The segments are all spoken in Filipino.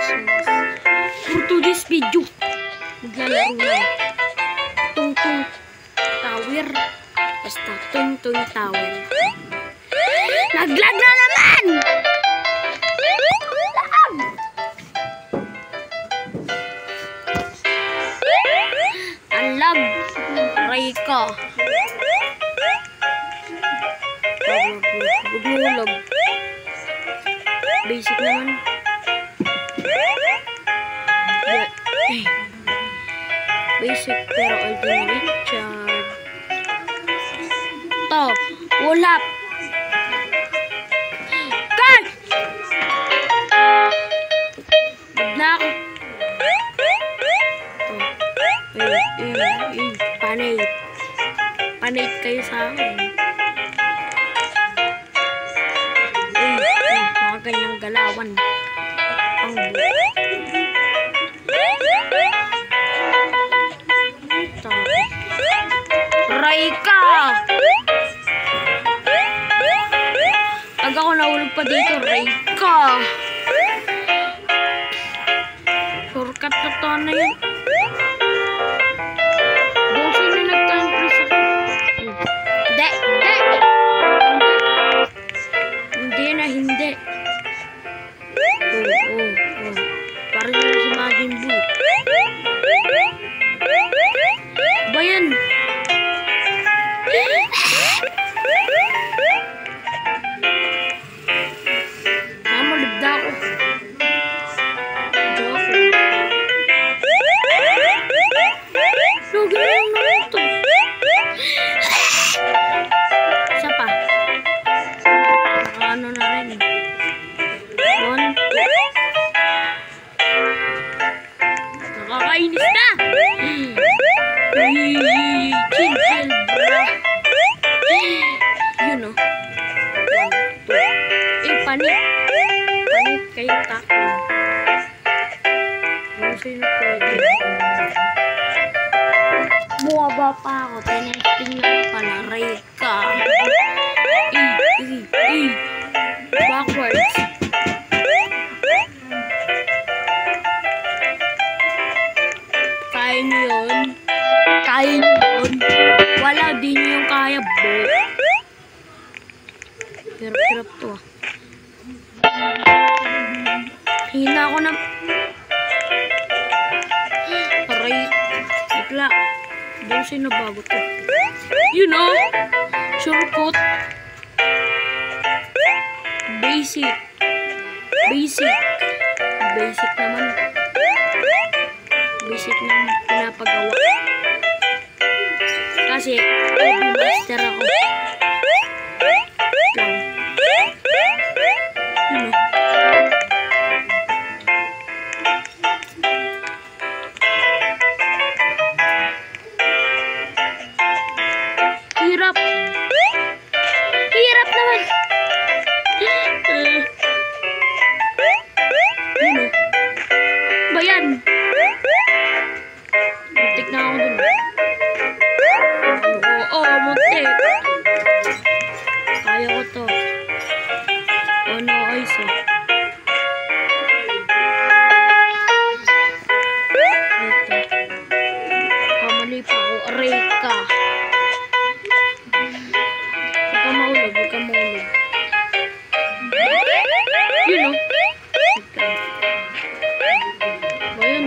For today's video, maglalaro lang. Tung-tung tower. Basta tung-tung tower. Naglag na naman! Ang lag. Rayka. Gugulog. Basic naman. Basic pero Alden Richard. To, ulap. Cut! Bigla ako. Panate. Panate kayo sa akin. Mga ganyang galawan. Ang Rayka! Pag ako nahulog pa dito, Rayka! Shortcut na to na yun. Kung sino nag-time-press ako. Hindi. Parang yun si Majin Buu. Ba yan? Libda ako. Lugi na yung naluto. Isa pa. Ano na rin. Nakakainis na. Chill, bra. Yun o. Panit kayo tako. Sino pwede? Buwaba pa ako. Tinesting lang pala. Rayka. Backwards. Kaya nyo yun. Wala, di nyo yung kaya, bo. Hirap to ah. Hina ako na. Aray. Ikla. Doon sinabago to. You know. Shortcut. Basic naman. Basic naman pinapagawa. Kasi, master ako. Hirap naman. Bayan. Muntik na ako dun. Muntik. Kaya ko to. No, iso. Kamali pa ako. Rayka. Huwag ka maulog. You know. Bayan.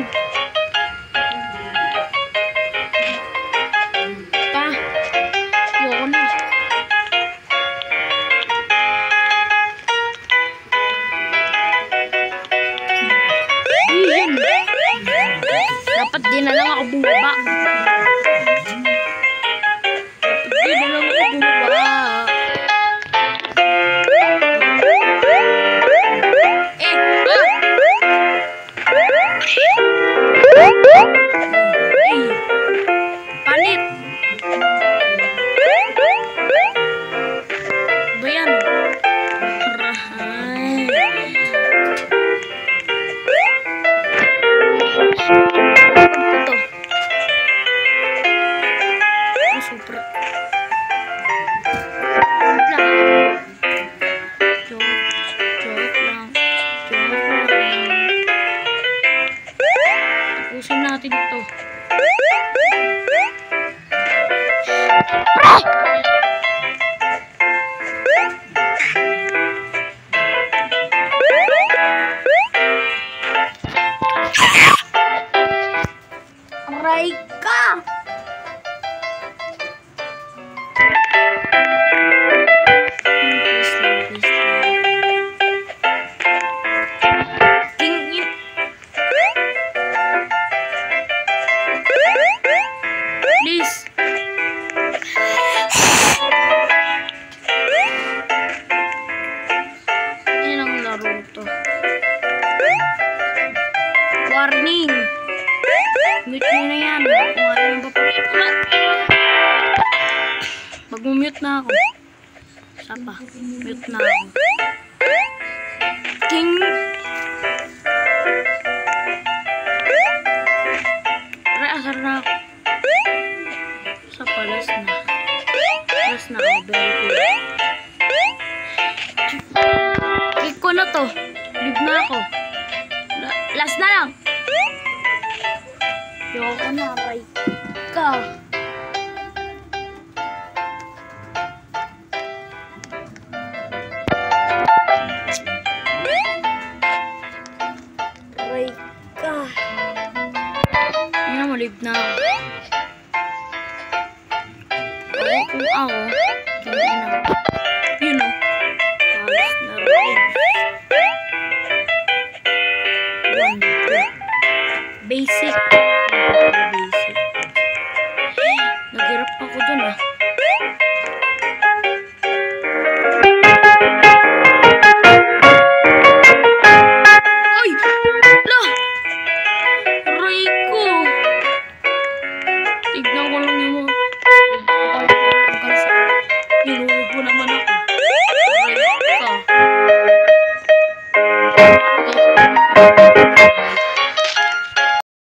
Ayoko na. Dapat din na lang ako bumaba. Palit. Bayan. Ito. Tapusin natin ito. Aray ka! Please. Yan ang laro to. Warning! Mute nyo na yan. Kung ano yung papapit. Mag-mute na ako. Isa pa. Mute na ako. King! Tara, asar na ako. Sa palas na. Palas na ako. Very good. Click ko na to. Leave na ako. Last na lang. Yoko na, right ka. Right ka. Ano mo, leave na ako. Kung ako, kinain ako. Yun o. Palas na rin. 1, 2. Basic.